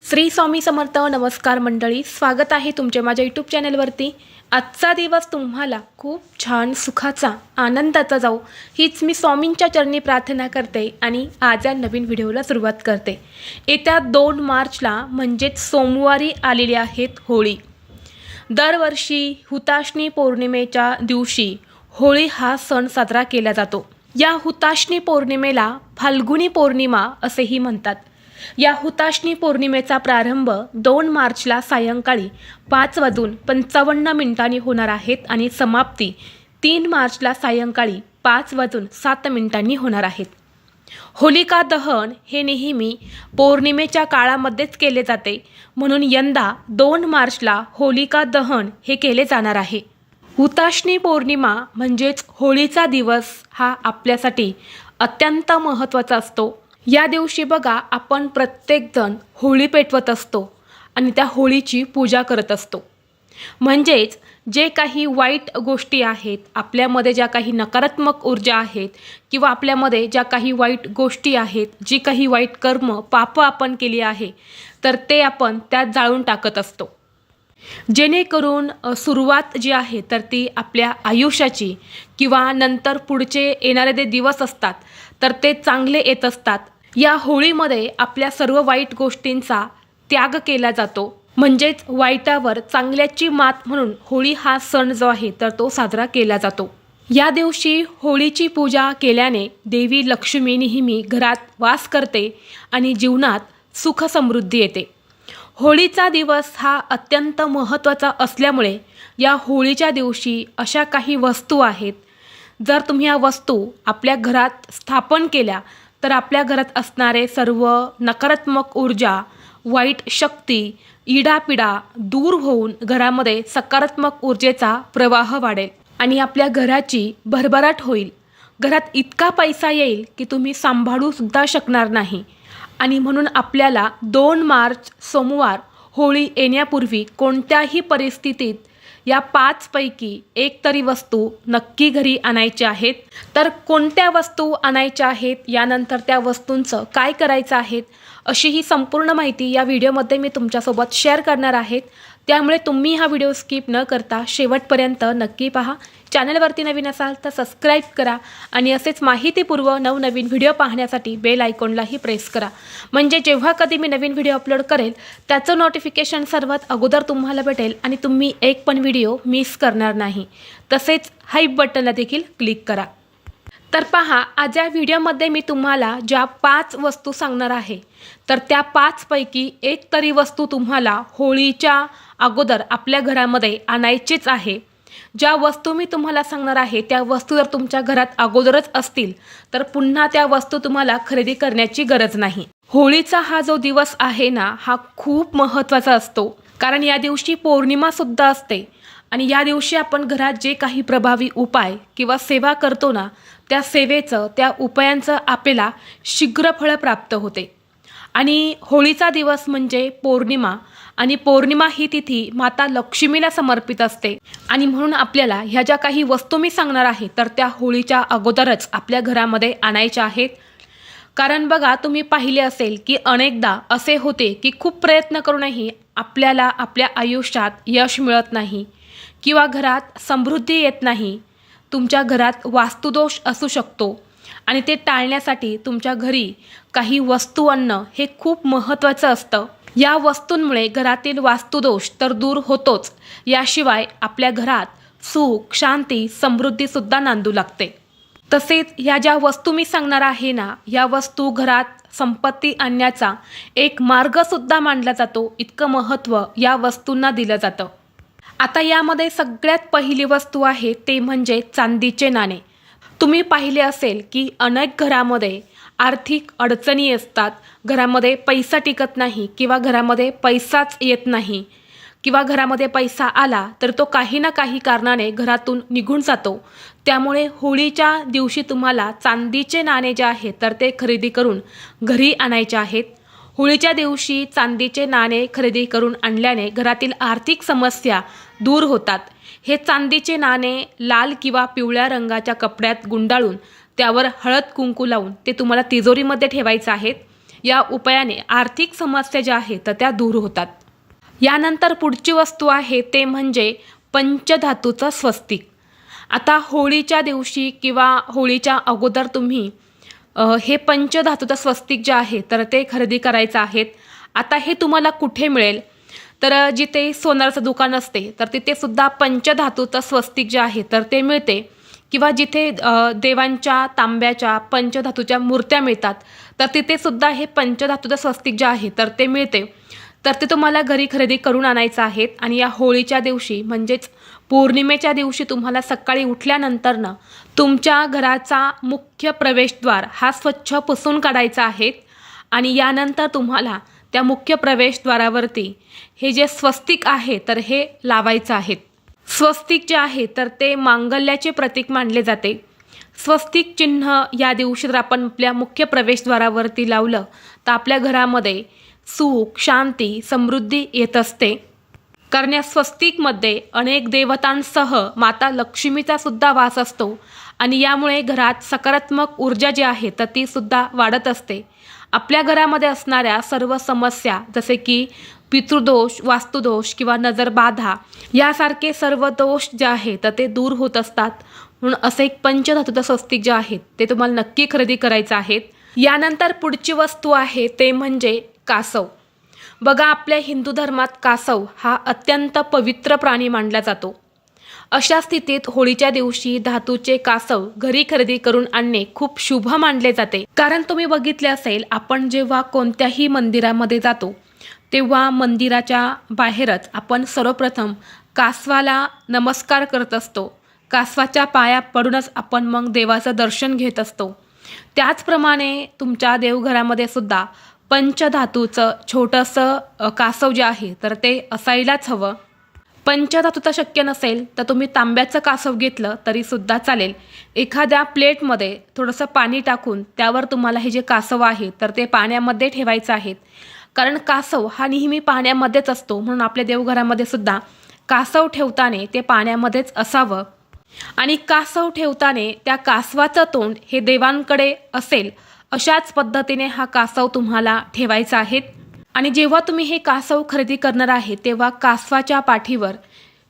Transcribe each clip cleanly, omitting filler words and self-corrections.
श्री स्वामी समर्थ. नमस्कार मंडळी, स्वागत आहे तुमचे माझ्या यूट्यूब चॅनलवरती. आजचा दिवस तुम्हाला खूप छान सुखाचा आनंदाचा जाऊ हीच मी स्वामींच्या चरणी प्रार्थना करते आणि आज या नवीन व्हिडिओला सुरुवात करते. येत्या 2 मार्चला म्हणजेच सोमवारी आलेली आहेत होळी. दरवर्षी हुताशनी पौर्णिमेच्या दिवशी होळी हा सण साजरा केला जातो. या हुताशनी पौर्णिमेला फाल्गुनी पौर्णिमा असेही म्हणतात. या हुताशनी पौर्णिमेचा प्रारंभ 2 मार्चला सायंकाळी 5:55 होणार आहेत आणि समाप्ती 3 मार्चला सायंकाळी 5:07 होणार आहेत. होलिका दहन हे नेहमी पौर्णिमेच्या काळामध्येच केले जाते, म्हणून यंदा 2 मार्चला होलिका दहन हे केले जाणार आहे. हुताशनी पौर्णिमा म्हणजेच होळीचा दिवस हा आपल्यासाठी अत्यंत महत्त्वाचा असतो. या दिवशी बघा, आपण प्रत्येकजण होळी पेटवत असतो आणि त्या होळीची पूजा करत असतो. म्हणजेच जे काही वाईट गोष्टी आहेत, आपल्यामध्ये ज्या काही नकारात्मक ऊर्जा आहेत किंवा आपल्यामध्ये ज्या काही वाईट गोष्टी आहेत, जी काही वाईट कर्म पापं आपण केली आहे, तर ते आपण त्यात जाळून टाकत असतो. जेणेकरून सुरुवात जी आहे तर ती आपल्या आयुष्याची किंवा नंतर पुढचे येणारे जे दिवस असतात तर ते चांगले येत असतात. या होळीमध्ये आपल्या सर्व वाईट गोष्टींचा त्याग केला जातो. म्हणजेच वाईटावर चांगल्याची मात म्हणून होळी हा सण जो आहे तर तो साजरा केला जातो. या दिवशी होळीची पूजा केल्याने देवी लक्ष्मी नेहमी घरात वास करते आणि जीवनात सुख समृद्धी येते. होळीचा दिवस हा अत्यंत महत्त्वाचा असल्यामुळे या होळीच्या दिवशी अशा काही वस्तू आहेत, जर तुम्ही या वस्तू आपल्या घरात स्थापन केल्या तर आपल्या घरात असणारे सर्व नकारात्मक ऊर्जा, वाईट शक्ती, इडापिडा दूर होऊन घरामध्ये सकारात्मक ऊर्जेचा प्रवाह वाढेल आणि आपल्या घराची भरभराट होईल. घरात इतका पैसा येईल की तुम्ही सांभाळूसुद्धा शकणार नाही. आणि म्हणून आपल्याला 2 मार्च सोमवार होळी येण्यापूर्वी कोणत्याही परिस्थितीत या 5 पैकी एक तरी वस्तू नक्की घरी आणायच्या आहेत. तर कोणत्या वस्तू आणायच्या आहेत, यानंतर त्या वस्तूंचं काय करायचं आहे, अशी ही संपूर्ण माहिती या व्हिडिओमध्ये मी तुमच्यासोबत शेअर करणार आहे. त्यामुळे तुम्ही हा व्हिडिओ स्किप न करता शेवटपर्यंत नक्की पहा. चॅनलवरती नवीन असाल तर सबस्क्राईब करा आणि असेच माहितीपूर्व नवनवीन व्हिडिओ पाहण्यासाठी बेल आयकॉनलाही प्रेस करा. म्हणजे जेव्हा कधी मी नवीन व्हिडिओ अपलोड करेल त्याचं नोटिफिकेशन सर्वात अगोदर तुम्हाला भेटेल आणि तुम्ही एक पण व्हिडिओ मिस करणार नाही. तसेच हाईप बटनला देखील क्लिक करा. तर पहा, आज या व्हिडिओमध्ये मी तुम्हाला ज्या 5 वस्तू सांगणार आहे तर त्या 5 पैकी एक तरी वस्तू तुम्हाला होळीच्या अगोदर आपल्या घरामध्ये आणायचीच आहे. ज्या वस्तू मी तुम्हाला सांगणार आहे त्या वस्तू जर तुमच्या घरात अगोदरच असतील तर पुन्हा त्या वस्तू तुम्हाला खरेदी करण्याची गरज नाही. होळीचा हा जो दिवस आहे ना, हा खूप महत्त्वाचा असतो, कारण या दिवशी पौर्णिमासुद्धा असते आणि या दिवशी आपण घरात जे काही प्रभावी उपाय किंवा सेवा करतो ना, त्या सेवेचं, त्या उपायांचं आपल्याला शीघ्र फळ प्राप्त होते. आणि होळीचा दिवस म्हणजे पौर्णिमा आणि पौर्णिमा ही तिथी माता लक्ष्मीला समर्पित असते आणि म्हणून आपल्याला ह्या ज्या काही वस्तू मी सांगणार आहे तर त्या होळीच्या अगोदरच आपल्या घरामध्ये आणायच्या आहेत. कारण बघा, तुम्ही पाहिले असेल की अनेकदा असे होते की खूप प्रयत्न करूनही आपल्याला आपल्या आयुष्यात यश मिळत नाही किंवा घरात समृद्धी येत नाही. तुमच्या घरात वास्तुदोष असू शकतो आणि ते टाळण्यासाठी तुमच्या घरी काही वस्तू आणणं हे खूप महत्त्वाचं असतं. या वस्तूंमुळे घरातील वास्तुदोष तर दूर होतोच, याशिवाय आपल्या घरात सुख, शांती, समृद्धीसुद्धा नांदू लागते. तसेच ह्या ज्या वस्तू मी सांगणार आहे ना, या वस्तू घरात संपत्ती आणण्याचा एक मार्गसुद्धा मानला जातो. इतकं महत्त्व या वस्तूंना दिलं जातं. आता यामध्ये सगळ्यात पहिली वस्तू आहे ते म्हणजे चांदीचे नाणे. तुम्ही पाहिले असेल की अनेक घरामध्ये आर्थिक अडचणी असतात, घरामध्ये पैसा टिकत नाही किंवा घरामध्ये पैसाच येत नाही किंवा घरामध्ये पैसा आला तर तो काही ना काही कारणाने घरातून निघून जातो. त्यामुळे होळीच्या दिवशी तुम्हाला चांदीचे नाणे जे आहेत तर ते खरेदी करून घरी आणायचे आहेत. होळीच्या दिवशी चांदीचे नाणे खरेदी करून आणल्याने घरातील आर्थिक समस्या दूर होतात. हे चांदीचे नाणे लाल किंवा पिवळ्या रंगाच्या कपड्यात गुंडाळून त्यावर हळद कुंकू लावून ते तुम्हाला तिजोरीमध्ये ठेवायचं आहे. या उपायाने आर्थिक समस्या ज्या आहेत तर त्या दूर होतात. यानंतर पुढची वस्तू आहे ते म्हणजे पंचधातूचं स्वस्तिक. आता होळीच्या दिवशी किंवा होळीच्या अगोदर तुम्ही हे पंचधातूचं स्वस्तिक जे आहे तर ते खरेदी करायचं आहेत. आता हे तुम्हाला कुठे मिळेल, तर जिथे सोनाराचं दुकान असते तर तिथे सुद्धा पंचधातूचं स्वस्तिक जे आहे तर ते मिळते, किंवा जिथे देवांच्या तांब्याच्या पंचधातूच्या मूर्त्या मिळतात तर तिथे सुद्धा हे पंचधातूचं स्वस्तिक जे आहे तर ते मिळते. तर ते तुम्हाला घरी खरेदी करून आणायचं आहे. आणि या होळीच्या दिवशी म्हणजेच पौर्णिमेच्या दिवशी तुम्हाला सकाळी उठल्यानंतरनं तुमच्या घराचा मुख्य प्रवेशद्वार हा स्वच्छ पुसून काढायचा आहे. आणि यानंतर तुम्हाला त्या मुख्य प्रवेशद्वारावरती हे जे स्वस्तिक आहे तर हे लावायचं आहे. स्वस्तिक जे आहे तर ते मांगल्याचे प्रतीक मानले जाते. स्वस्तिक चिन्ह या दिवशी जर आपण आपल्या मुख्य प्रवेशद्वारावरती लावलं तर आपल्या घरामध्ये सुख, शांती, समृद्धी येत असते. कारण या स्वस्तिकमध्ये अनेक देवतांसह माता लक्ष्मीचा सुद्धा वास असतो आणि यामुळे घरात सकारात्मक ऊर्जा जी आहे तर ती सुद्धा वाढत असते. आपल्या घरामध्ये असणाऱ्या सर्व समस्या जसे की पितृदोष, वास्तुदोष किंवा नजरबाधा यासारखे सर्व दोष जे आहेत तर ते दूर होत असतात. म्हणून असं एक पंचधातूचं स्वस्तिक जे आहे ते तुम्हाला नक्की खरेदी करायचं आहे. यानंतर पुढची वस्तू आहे ते म्हणजे कासव. बघा, आपल्या हिंदू धर्मात कासव हा अत्यंत पवित्र प्राणी मानला जातो. अशा स्थितीत होळीच्या दिवशी धातूचे कासव घरी खरेदी करून आणणे खूप शुभ मानले जाते. कारण तुम्ही बघितले असेल, आपण जेव्हा कोणत्याही मंदिरामध्ये जातो तेव्हा मंदिराच्या बाहेरच आपण सर्वप्रथम कासवाला नमस्कार करत असतो. कासवाच्या पाया पडूनच आपण मग देवाचं दर्शन घेत असतो. त्याचप्रमाणे तुमच्या देवघरामध्ये सुद्धा पंचधातूचं छोटंसं कासव जे आहे तर ते असायलाच हवं. पंचधातूचं शक्य नसेल तर तुम्ही तांब्याचं कासव घेतलं तरीसुद्धा चालेल. एखाद्या प्लेटमध्ये थोडंसं पाणी टाकून त्यावर तुम्हाला हे जे कासव आहे तर ते पाण्यामध्ये ठेवायचं आहे. कारण कासव हा नेहमी पाण्यामध्येच असतो, म्हणून आपल्या देवघरामध्ये सुद्धा कासव ठेवताना ते पाण्यामध्येच असावं. आणि कासव ठेवताना त्या कासवाचं तोंड हे देवांकडे असेल अशाच पद्धतीने हा कासव तुम्हाला ठेवायचा आहे. आणि जेव्हा तुम्ही हे कासव खरेदी करणार आहे तेव्हा कासवाच्या पाठीवर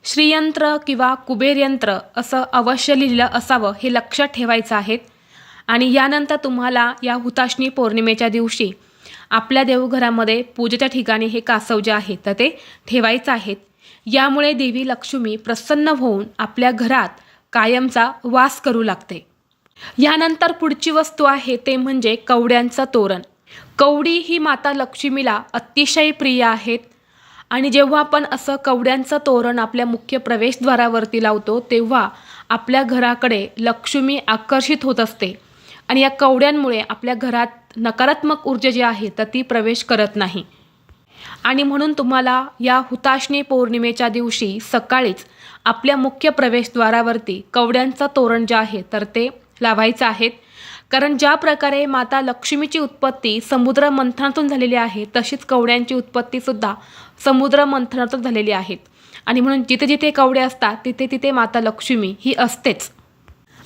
श्रीयंत्र किंवा कुबेर यंत्र असं अवश्य लिहिलं असावं, हे लक्षात ठेवायचं आहे. आणि यानंतर तुम्हाला या हुताशनी पौर्णिमेच्या दिवशी आपल्या देवघरामध्ये पूजेच्या ठिकाणी हे कासव जे आहे तर ते ठेवायचं आहे. यामुळे देवी लक्ष्मी प्रसन्न होऊन आपल्या घरात कायमचा वास करू लागते. यानंतर पुढची वस्तू आहे ते म्हणजे कवड्यांचं तोरण. कवडी ही माता लक्ष्मीला अतिशय प्रिय आहेत. आणि जेव्हा आपण असं कवड्यांचं तोरण आपल्या मुख्य प्रवेशद्वारावरती लावतो तेव्हा आपल्या घराकडे लक्ष्मी आकर्षित होत असते. आणि या कवड्यांमुळे आपल्या घरात नकारात्मक ऊर्जा जी आहे तर ती प्रवेश करत नाही. आणि म्हणून तुम्हाला या हुताशनी पौर्णिमेच्या दिवशी सकाळीच आपल्या मुख्य प्रवेशद्वारावरती कवड्यांचं तोरण जे आहे तर ते लावायचं आहे. कारण ज्या प्रकारे माता लक्ष्मीची उत्पत्ती समुद्र मंथनातून झालेली आहे तशीच कवड्यांची उत्पत्तीसुद्धा समुद्र मंथनातून झालेली आहे. आणि म्हणून जिथे जिथे कवड्या असतात तिथे तिथे माता लक्ष्मी ही असतेच.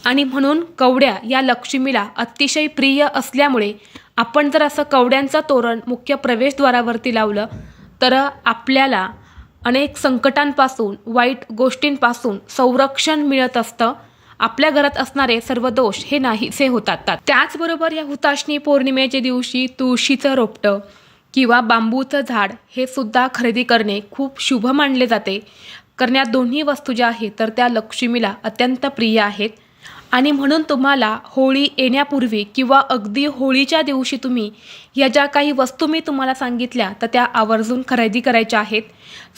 आणि म्हणून कवड्या या लक्ष्मीला अतिशय प्रिय असल्यामुळे आपण जर असं कवड्यांचं तोरण मुख्य प्रवेशद्वारावरती लावलं तर आपल्याला अनेक संकटांपासून, वाईट गोष्टींपासून संरक्षण मिळत असतं. आपल्या घरात असणारे सर्व दोष हे नाहीसे होतात. त्याचबरोबर या हुताशनी पौर्णिमेच्या दिवशी तुळशीचं रोपटं किंवा बांबूचं झाड हे सुद्धा खरेदी करणे खूप शुभ मानले जाते. कारण या दोन्ही वस्तू ज्या आहेत तर त्या लक्ष्मीला अत्यंत प्रिय आहेत. आणि म्हणून तुम्हाला होळी येण्यापूर्वी किंवा अगदी होळीच्या दिवशी तुम्ही या ज्या काही वस्तू मी तुम्हाला सांगितल्या तर त्या आवर्जून खरेदी करायच्या आहेत.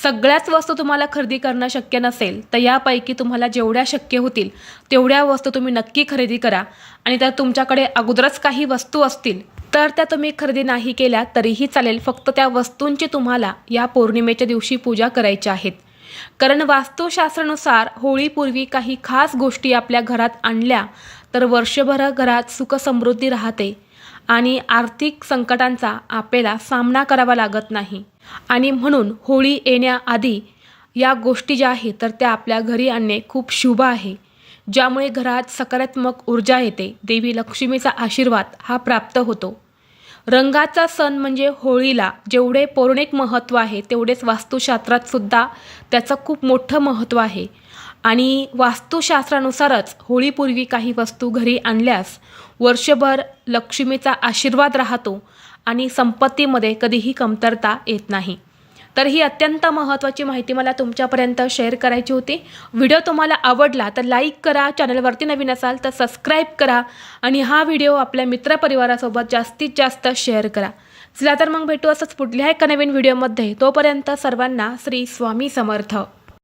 सगळ्याच वस्तू तुम्हाला खरेदी करणं शक्य नसेल तर यापैकी तुम्हाला जेवढ्या शक्य होतील तेवढ्या वस्तू तुम्ही नक्की खरेदी करा. आणि तर तुमच्याकडे अगोदरच काही वस्तू असतील तर त्या तुम्ही खरेदी नाही केल्या तरीही चालेल. फक्त त्या वस्तूंची तुम्हाला या पौर्णिमेच्या दिवशी पूजा करायची आहेत. कारण वास्तुशास्त्रानुसार होळीपूर्वी काही खास गोष्टी आपल्या घरात आणल्या तर वर्षभर घरात सुखसमृद्धी राहते आणि आर्थिक संकटांचा आपल्याला सामना करावा लागत नाही. आणि म्हणून होळी येण्याआधी या गोष्टी ज्या आहेत तर त्या आपल्या घरी आणणे खूप शुभ आहे. ज्यामुळे घरात सकारात्मक ऊर्जा येते, देवी लक्ष्मीचा आशीर्वाद हा प्राप्त होतो. रंगाचा सण म्हणजे होळीला जेवढे पौराणिक महत्त्व आहे तेवढेच वास्तुशास्त्रात सुद्धा त्याचं खूप मोठं महत्त्व आहे. आणि वास्तुशास्त्रानुसारच होळीपूर्वी काही वस्तू घरी आणल्यास वर्षभर लक्ष्मीचा आशीर्वाद राहतो आणि संपत्तीमध्ये कधीही कमतरता येत नाही. तर ही अत्यंत महत्त्वाची माहिती मला तुमच्यापर्यंत शेअर करायची होती. व्हिडिओ तुम्हाला आवडला तर लाईक करा, चॅनलवरती नवीन असाल तर सबस्क्राईब करा आणि हा व्हिडिओ आपल्या मित्रपरिवारासोबत जास्तीत जास्त शेअर करा. चला तर मग भेटू असंच पुढल्या एका नवीन व्हिडिओमध्ये. तोपर्यंत सर्वांना श्री स्वामी समर्थ.